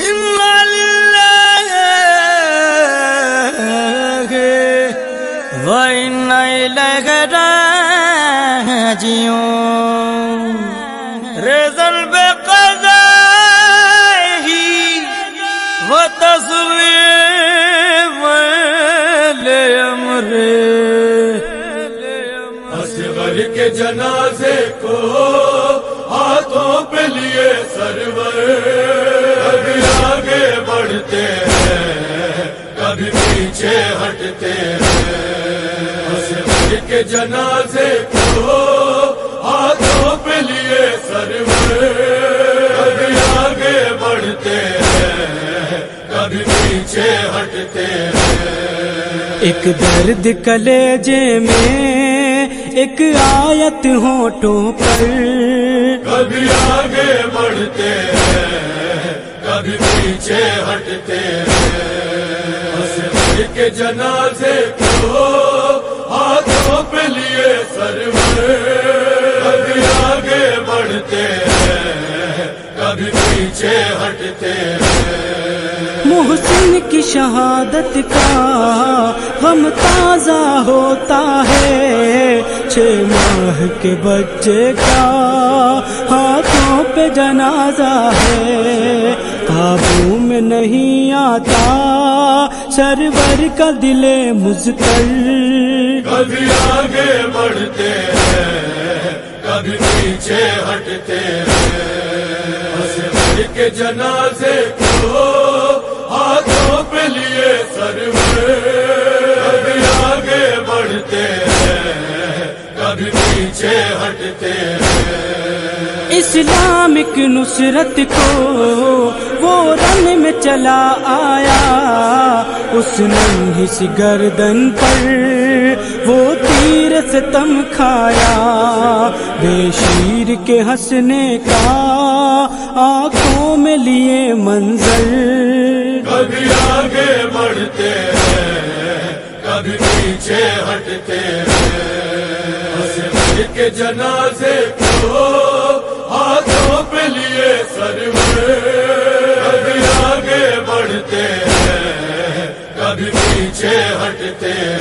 انا للہ وانا الیہ راجعون رضا بقضائہ وتسلیم لامرہ اصغر کے جنازے کو ہاتھوں پہ لیے سرور کبھی آگے بڑھتے ہیں کبھی پیچھے ہٹتے ہیں اصغر کے جنازے کو ہاتھوں پہ لیے سرور کبھی آگے بڑھتے ہیں کبھی پیچھے ہٹتے ہیں ایک درد کلیجے میں ایک آیت ہونٹوں پر کبھی آگے بڑھتے ہیں کبھی پیچھے ہٹتے ہیں اصغر کے جنازے کو ہاتھوں پہ لیے سرور کبھی آگے بڑھتے ہیں کبھی پیچھے ہٹتے ہیں محسن کی شہادت کا غم تازہ ہوتا ہے 6 ماہ کے بچے کا ہاتھوں پہ جنازہ ہے قابو میں نہیں آتا سرور کا دل مضطر کبھی آگے بڑھتے ہیں کبھی پیچھے ہٹتے ہیں اصغر کے جنازے کو ہاتھوں پہ لیے سرور کبھی آگے بڑھتے ہیں کبھی پیچھے ہٹتے ہیں اسلامک نصرت کو وہ رن میں چلا آیا اس ننھی سی گردن پر وہ تیر ستم کھایا بے شیر کے ہنسنے کا آنکھوں میں لیے منظر کبھی آگے بڑھتے ہیں کبھی پیچھے ہٹتے ہیں اصغر کے جنازے کو ہاتھوں پہ لیے سرور کبھی آگے بڑھتے ہیں کبھی پیچھے ہٹتے ہیں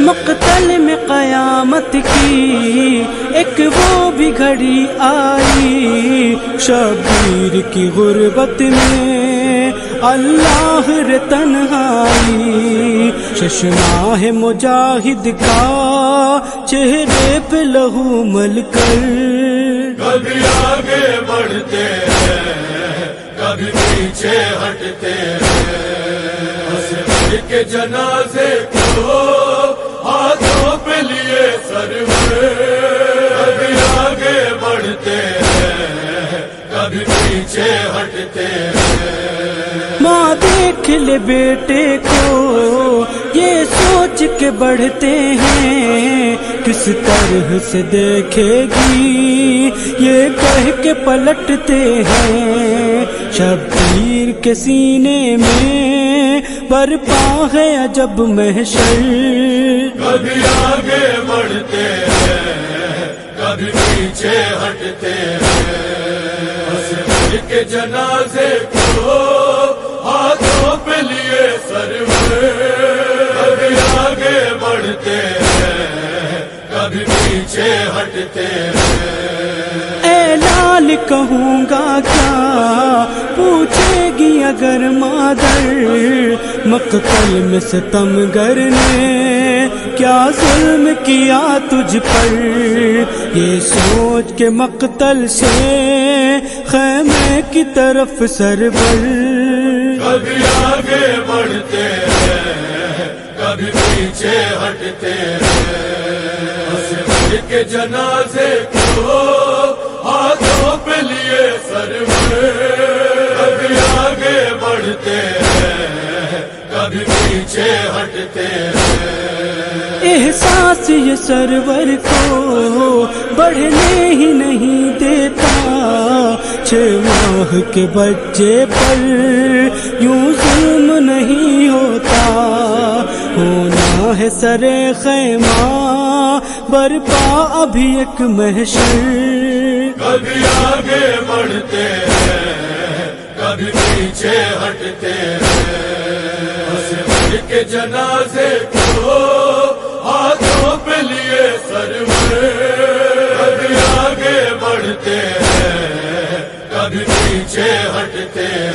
مقتل میں قیامت کی ایک وہ بھی گھڑی آئی شبیر کی غربت میں اللہ رے تنہائی چشمہ مجاہد کا چہرے پہ لہو مل کر کبھی آگے بڑھتے ہیں کبھی پیچھے ہٹتے ہیں اصغر کے جنازے کو ہاتھوں پہ لیے سرور کبھی آگے بڑھتے ہیں کبھی پیچھے ہٹتے ہیں ماں دیکھ لے بیٹے کو یہ سوچ کے بڑھتے ہیں کس طرح سے دیکھے گی یہ کہہ کے پلٹتے ہیں شبیر کے سینے میں برپا ہے عجب محشر کبھی آگے بڑھتے ہیں کبھی پیچھے ہٹتے ہیں اصغر کے جنازے کو ہاتھوں پہ لیے سرور کبھی آگے بڑھتے ہیں کبھی پیچھے ہٹتے ہیں اے لال کہوں گا کیا پوچھے گی اگر مادر مقتل میں ستمگر نے کیا ظلم کیا تجھ پر یہ سوچ کے مقتل سے خیمے کی طرف سرور کبھی آگے بڑھتے ہیں کبھی پیچھے ہٹتے ہیں اصغر کے جنازے کو ہاتھوں پہ لیے سرور کبھی آگے بڑھتے ہیں کبھی پیچھے ہٹتے ہیں احساس یہ سرور کو بڑھنے ہی نہیں دیتا 6 ماہ کے بچے پر یوں ظلم نہیں ہوتا ہونا ہے سر خیمہ برپا ابھی ایک محشر کبھی آگے بڑھتے ہیں کبھی پیچھے ہٹتے ہیں اصغر کے جنازے کو ہاتھوں پہ لیے سرور کبھی آگے بڑھتے ہیں کبھی پیچھے ہٹتے ہیں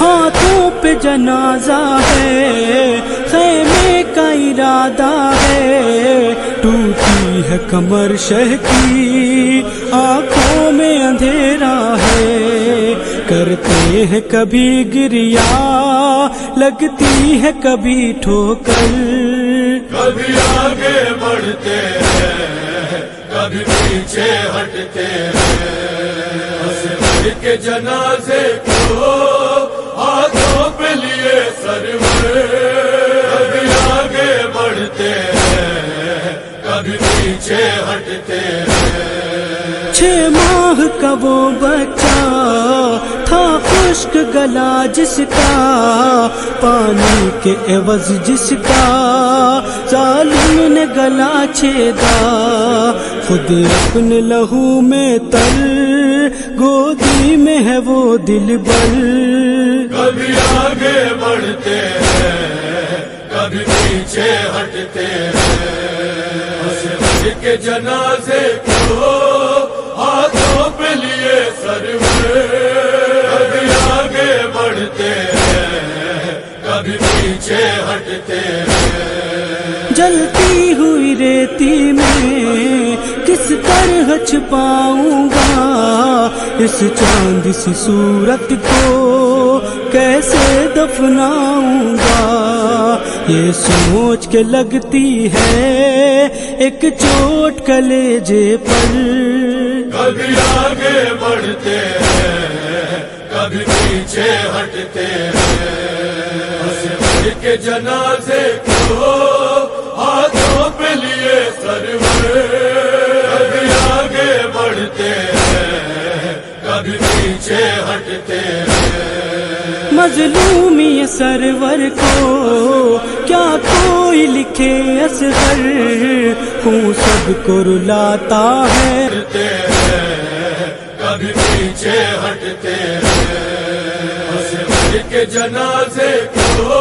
ہاتھوں پہ جنازہ ہے خیمے کا ارادہ ہے ٹوٹی ہے کمر شہ کی آنکھوں میں اندھیرا ہے کرتے ہیں کبھی گریا لگتی ہے کبھی ٹھوکر کبھی آگے بڑھتے ہیں کبھی پیچھے ہٹتے ہیں اصغر کے جنازے کو ہاتھوں پہ لیے سرور کبھی آگے بڑھتے ہیں کبھی پیچھے ہٹتے ہیں 6 ماہ کا وہ بچہ تھا خشک گلا جس کا پانی کے عوض جس کا ظالم نے گلا چھیدا خود اپنے لہو میں تر گودی میں ہے وہ دل بر کبھی آگے بڑھتے ہیں کبھی پیچھے ہٹتے ہیں اصغر کے جنازے کو ہاتھوں پہ لیے سرور کبھی آگے بڑھتے ہیں کبھی پیچھے ہٹتے ہیں جلتی ہوئی ریتی میں کس طرح چھپاؤں گا اس چاند سی صورت کو کیسے دفناؤں گا یہ سوچ کے لگتی ہے ایک چوٹ کلیجے پر کبھی آگے بڑھتے ہیں کبھی پیچھے ہٹتے ہیں اصغر کے جنازے کو ہاتھوں پہ لیے سرور کبھی آگے بڑھتے ہیں کبھی پیچھے ہٹتے ہیں مظلومی سرور کو کیا کوئی لکھے اصغر ہوں سب کو رلاتا ہے کبھی پیچھے ہٹتے ہیں اصغر کے جنازے کو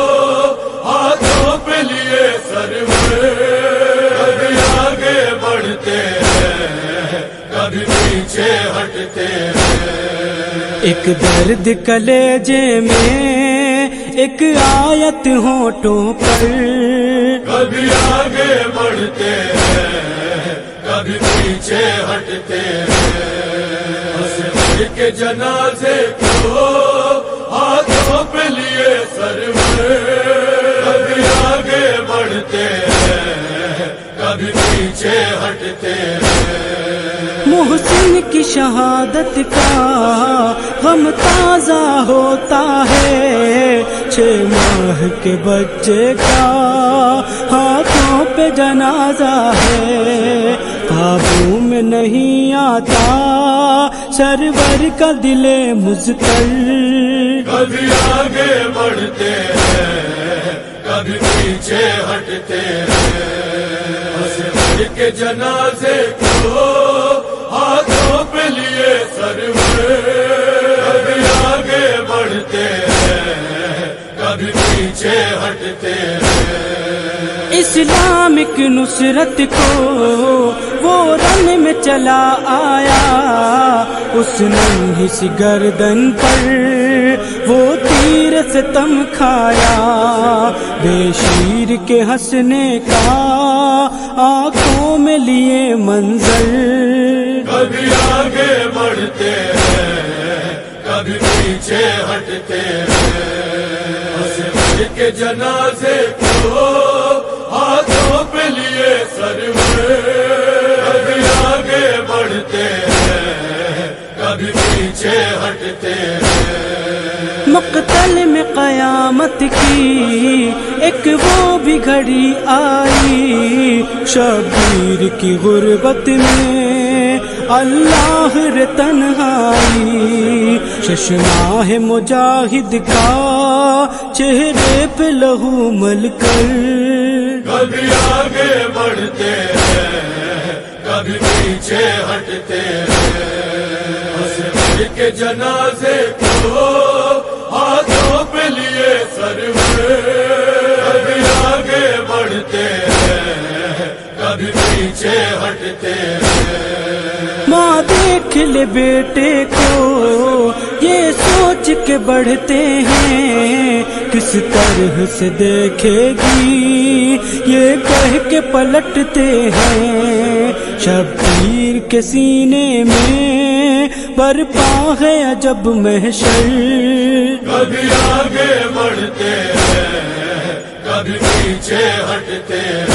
ہاتھوں پہ لیے سرور کبھی آگے بڑھتے ہیں کبھی پیچھے ہٹتے ہیں ایک درد کلیجے میں ایک آیت ہونٹوں پر کبھی آگے بڑھتے ہیں کبھی پیچھے ہٹتے ہیں اصغر کے جنازے کو ہاتھوں پہ لیے سرور کبھی آگے بڑھتے ہیں کبھی پیچھے ہٹتے ہیں محسن کی شہادت کا غم تازہ ہوتا ہے 6 ماہ کے بچے کا ہاتھوں پہ جنازہ ہے قابو میں نہیں آتا سرور کا دل مضطر کبھی آگے بڑھتے ہیں کبھی پیچھے ہٹتے ہیں اصغر کے جنازے کو ہاتھوں پہ لیے سرور کبھی آگے بڑھتے ہیں کبھی پیچھے ہٹتے ہیں اسلامک نصرت کو وہ رن میں چلا آیا اس ننھی سی گردن پر وہ تیر سے تم کھایا بے شیر کے ہنسنے کا آنکھوں میں لیے منظر کبھی آگے بڑھتے ہیں کبھی پیچھے ہٹتے ہیں اصغر کے جنازے کو ہاتھوں پہ لیے سرور کبھی آگے بڑھتے ہیں کبھی پیچھے ہٹتے ہیں مقتل میں قیامت کی ایک وہ بھی گھڑی آئی شبیر کی غربت میں اللہ رے تنہائی چشمہ مجاہد کا چہرے پہ لہو مل کر کبھی آگے بڑھتے ہیں کبھی پیچھے ہٹتے ہیں، ہنس کے جنازے کو ہاتھوں پہ لیے سرور، کبھی آگے بڑھتے ہیں، کبھی پیچھے ہٹتے ہیں۔ ماں دیکھ لے بیٹے کو یہ سوچ کے بڑھتے ہیں، کس طرح سے دیکھے گی یہ کہہ کے پلٹتے ہیں، شبیر کے سینے میں برپا ہے عجب محشر، کبھی آگے بڑھتے ہیں، کبھی پیچھے ہٹتے ہیں،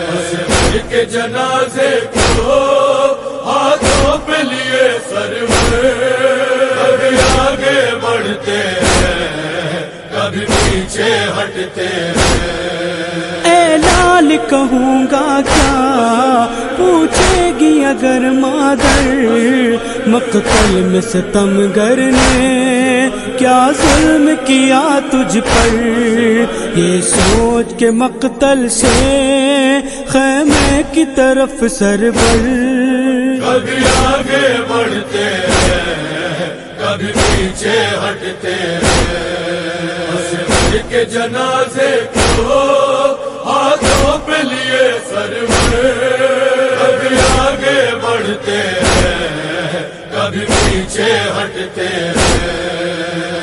ہنس کے جنازے کو ہاتھوں پہ لیے سرور، کبھی آگے بڑھتے ہیں، کبھی پیچھے ہٹتے ہیں۔ اے لال کہوں گا کیا پوچھے گی اگر مادر، مقتل میں ستمگر نے کیا ظلم کیا تجھ پر، یہ سوچ کے مقتل سے خیمے کی طرف سربر، کبھی آگے بڑھتے ہیں، کبھی پیچھے ہٹتے ہیں، ہنس کے جنازے کو ہاتھوں پہ لیے سرور، کبھی آگے بڑھتے ہیں، کبھی پیچھے ہٹتے ہیں۔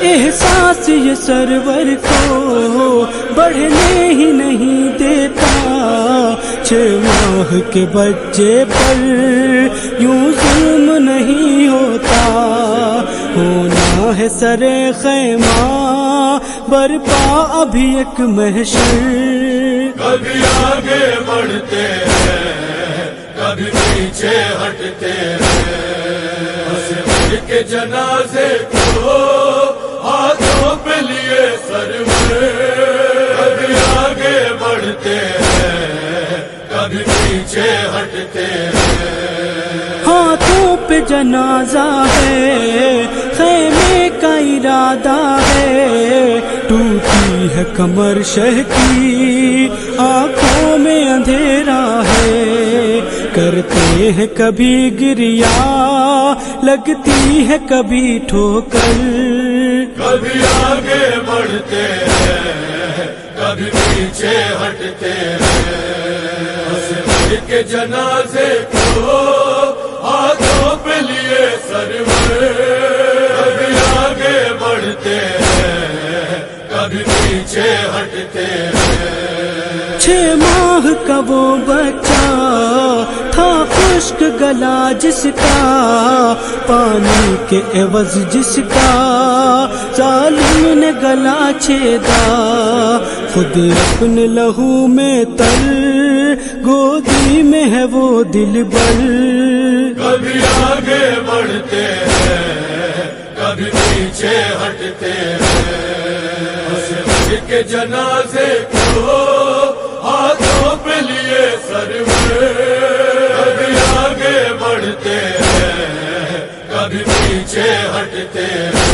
احساس یہ سرور کو بڑھنے ہی نہیں دیتا، 6 ماہ کے بچے پر یوں ظلم نہیں ہوتا، ہونا ہے سر خیمہ برپا ابھی ایک محشر، کبھی آگے بڑھتے ہیں، کبھی پیچھے ہٹتے ہیں، ہنس کے جنازے کو ہاتھوں پہ لیے سرور، کبھی آگے بڑھتے ہیں، کبھی پیچھے ہٹتے ہیں۔ ہاتھوں پہ جنازہ ہے، خیمے کا ارادہ ہے، ٹوٹی ہے کمر شہ کی، آنکھوں میں اندھیرا ہے، کرتے ہیں کبھی گریا لگتی ہے کبھی ٹھوکر، کبھی آگے بڑھتے ہیں، کبھی پیچھے ہٹتے ہیں، ہنس کے جنازے کو ہاتھوں پہ لیے سرور، کبھی آگے بڑھتے ہیں، کبھی پیچھے ہٹتے ہیں۔ 6 ماہ کا وہ بچہ تھا خشک گلا جس کا، پانی کے عوض جس کا ظالم نے گلا چھیدا، خود اپنے لہو میں تر گودی میں ہے وہ دل بر، کبھی آگے بڑھتے ہیں، کبھی پیچھے ہٹتے ہیں، ہنس کے جنازے کو ہاتھوں پہ لیے سرور، کبھی آگے بڑھتے ہیں، کبھی پیچھے ہٹتے ہیں۔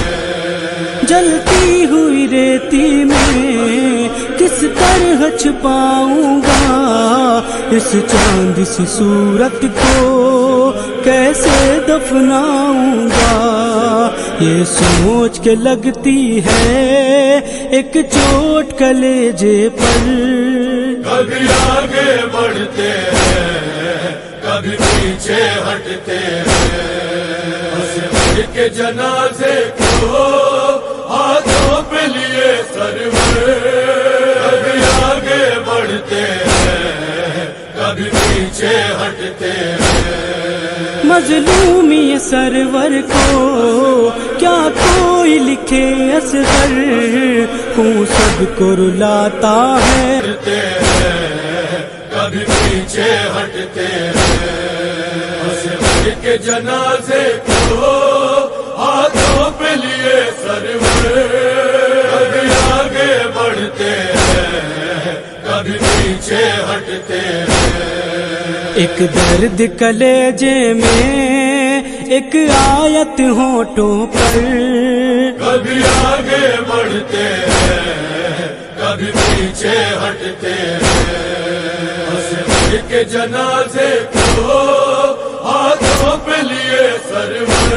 جلتی ہوئی ریتی میں کس طرح چھپاؤں گا اس چاند سی صورت کو، کیسے دفناؤں گا، یہ سوچ کے لگتی ہے ایک چوٹ کلیجے پر، کبھی آگے بڑھتے ہیں، کبھی پیچھے ہٹتے ہیں، ہنس کے جنازے کو ہاتھوں پہ لیے سرور، کبھی آگے بڑھتے ہیں، کبھی پیچھے ہٹتے ہیں۔ مظلومی سرور کو کیا کوئی لکھے اصغر، خون سب کو رلاتا ہے، کبھی پیچھے ہٹتے ہیں، ہنس کے جنازے کو ہاتھوں پہ لیے سرور، کبھی آگے بڑھتے ہیں، کبھی پیچھے ہٹتے ہیں۔ ایک درد کلیجے میں ایک آیت ہونٹوں پر، کبھی آگے بڑھتے ہیں، کبھی پیچھے ہٹتے ہیں، کے جنازے کو ہاتھوں پہ لیے سرور،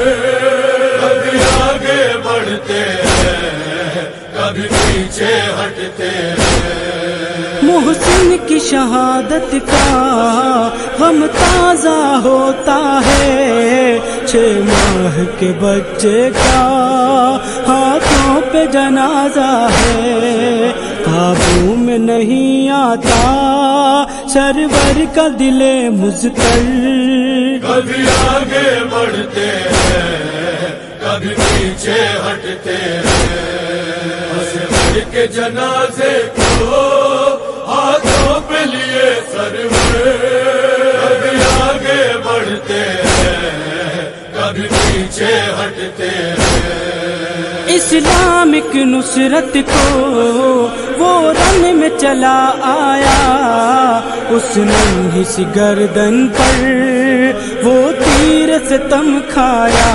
کبھی آگے بڑھتے ہیں کبھی پیچھے ہٹتے ہیں۔ محسن کی شہادت کا غم تازہ ہوتا ہے، 6 ماہ کے بچے کا ہاتھوں پہ جنازہ ہے، قابو میں نہیں آتا سرور کا دل مضطر۔ کبھی آگے بڑھتے ہیں کبھی پیچھے ہٹتے ہیں، اسغر کے جنازے کو ہاتھوں پہ لیے سرور، کبھی آگے بڑھتے ہیں کبھی پیچھے ہٹتے ہیں۔ اسلامک نصرت کو وہ رن میں چلا آیا، اس نے ہی گردن پر وہ تیر سے تم کھایا،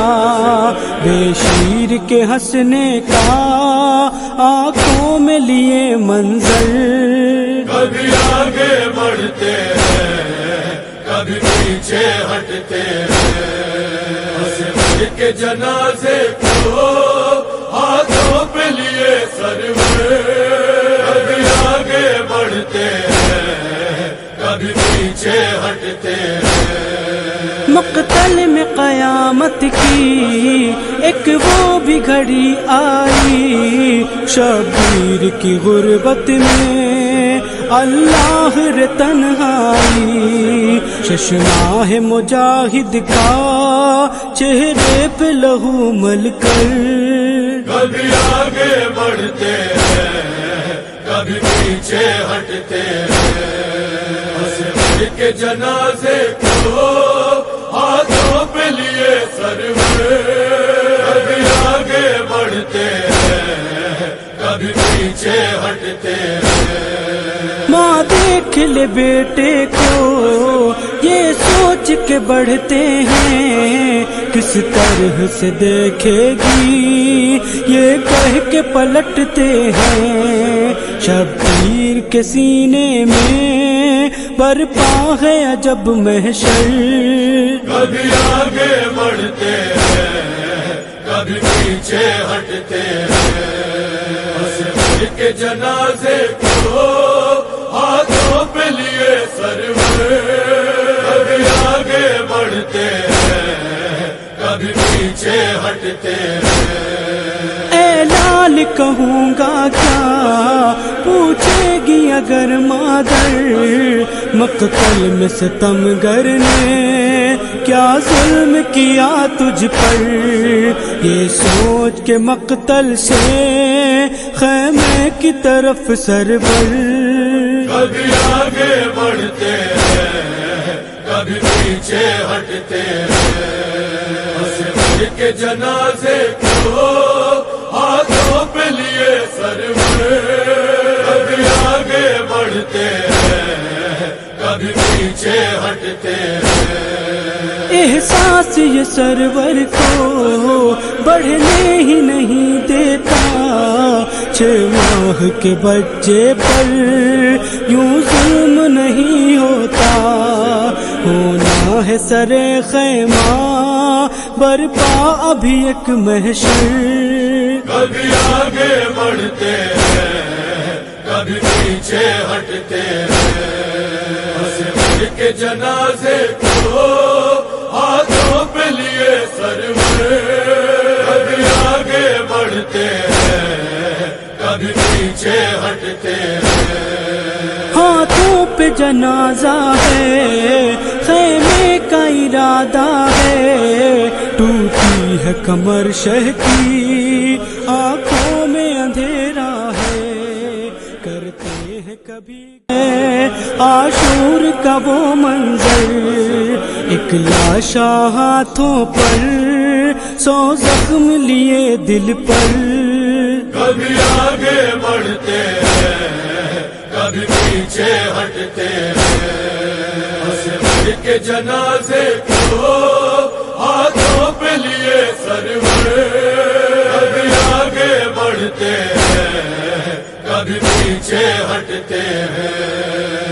بے شیر کے ہنسنے کا آنکھوں میں لیے منظر۔ کبھی آگے بڑھتے ہیں کبھی پیچھے ہٹتے ہیں، اسغر کے جنازے کو ہاتھوں پہ لیے سرور، کبھی آگے بڑھتے ہیں کبھی پیچھے ہٹتے ہیں۔ مقتل میں قیامت کی ایک وہ بھی گھڑی آئی، شبیر کی غربت میں اللہ رے تنہائی، چشمہ مجاہد کا چہرے پہ لہو مل کر۔ کبھی آگے بڑھتے ہیں کبھی پیچھے ہٹتے ہیں، اسغر کے جنازے کو ہاتھوں پہ لیے سرور، کبھی آگے بڑھتے ہیں کبھی پیچھے ہٹتے ہیں۔ ماں دیکھ لے بیٹے کو یہ سوچ کے بڑھتے ہیں، کس طرح سے دیکھے گی یہ کہہ کے پلٹتے ہیں، شبیر کے سینے میں برپا ہے عجب محشر۔ کبھی آگے بڑھتے ہیں کبھی پیچھے ہٹتے ہیں، اسغر کے جنازے کو ہاتھوں پہ لیے سرور، کبھی آگے بڑھتے ہیں کبھی پیچھے ہٹتے ہیں۔ اے لال کہوں گا کیا پوچھے گی اگر مادر، مقتل میں ستمگر نے کیا ظلم کیا تجھ پر، یہ سوچ کے مقتل سے خیمے کی طرف سر بر۔ کبھی آگے بڑھتے ہیں کبھی پیچھے ہٹتے ہیں، اسغر کے جنازے کو ہاتھوں پہ لیے سرور، کبھی آگے بڑھتے ہیں کبھی پیچھے ہٹتے ہیں۔ احساس یہ سرور کو بڑھنے ہی نہیں دیتا، 6 ماہ کے بچے پر یوں ظلم نہیں ہوتا، ہونا ہے سر خیمہ برپا ابھی ایک محشر۔ کبھی آگے بڑھتے ہیں کبھی پیچھے ہٹتے ہیں، اسغر کے جنازے کو ہاتھوں پہ لیے سرور، کبھی آگے بڑھتے ہیں کبھی پیچھے ہٹتے ہیں۔ ہاتھوں پہ جنازہ ہے، خیمے کا ارادہ ہے، ٹوٹی ہے کمر شہ کی، آنکھوں میں اندھیرا ہے، کرتے ہیں کبھی عاشور کا وہ منظر، ایک لاشا ہاتھوں پر 100 زخم لیے دل پر۔ کبھی آگے بڑھتے ہیں کبھی پیچھے ہٹتے ہیں، اسغر کے جنازے کو ہاتھوں پہ لیے سرور، کبھی آگے بڑھتے ہیں کبھی پیچھے ہٹتے ہیں۔